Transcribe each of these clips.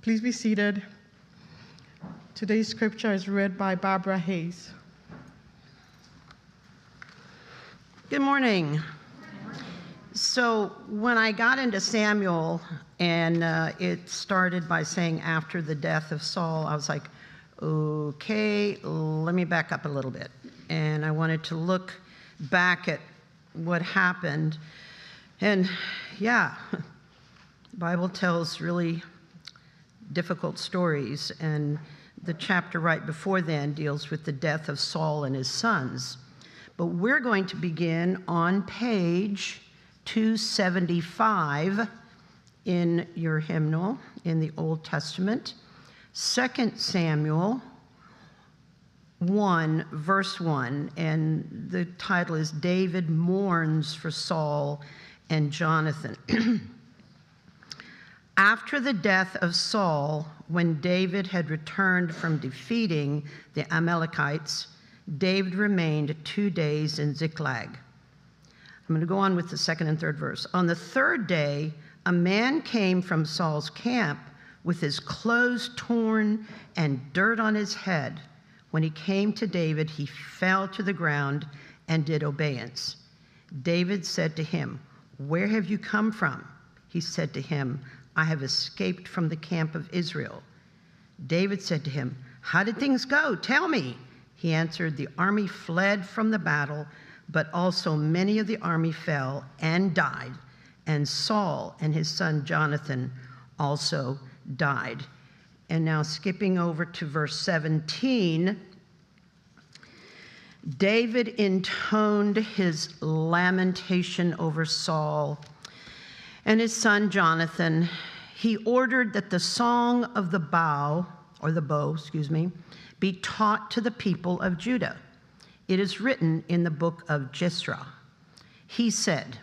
Please be seated. Today's scripture is read by Barbara Hayes. Good morning. So when I got into Samuel and it started by saying after the death of Saul, I was like, okay, let me back up a little bit. And I wanted to look back at what happened. And yeah, the Bible tells really difficult stories. And the chapter right before then deals with the death of Saul and his sons. But we're going to begin on page 275 in your hymnal in the Old Testament, 2 Samuel 1, verse 1, and the title is David Mourns for Saul and Jonathan. After the death of Saul, when David had returned from defeating the Amalekites, David remained 2 days in Ziklag. I'm going to go on with the second and third verse. On the third day, a man came from Saul's camp with his clothes torn and dirt on his head. When he came to David, he fell to the ground and did obeisance. David said to him, "Where have you come from?" He said to him, "I have escaped from the camp of Israel." David said to him, "How did things go? Tell me." He answered, "The army fled from the battle, but also many of the army fell and died, and Saul and his son Jonathan also died." And now skipping over to verse 17, David intoned his lamentation over Saul and his son Jonathan. He ordered that the song of the bow, be taught to the people of Judah. It is written in the book of Jisra. He said,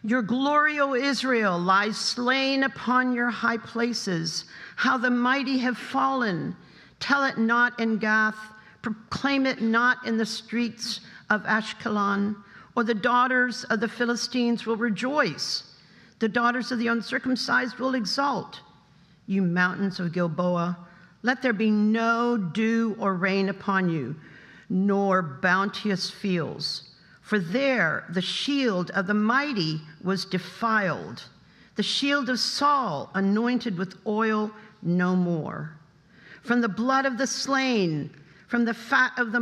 "Your glory, O Israel, lies slain upon your high places. How the mighty have fallen. Tell it not in Gath. Proclaim it not in the streets of Ashkelon. Or the daughters of the Philistines will rejoice. The daughters of the uncircumcised will exult. You mountains of Gilboa, let there be no dew or rain upon you, nor bounteous fields. For there the shield of the mighty was defiled, the shield of Saul anointed with oil no more. From the blood of the slain, from the fat of the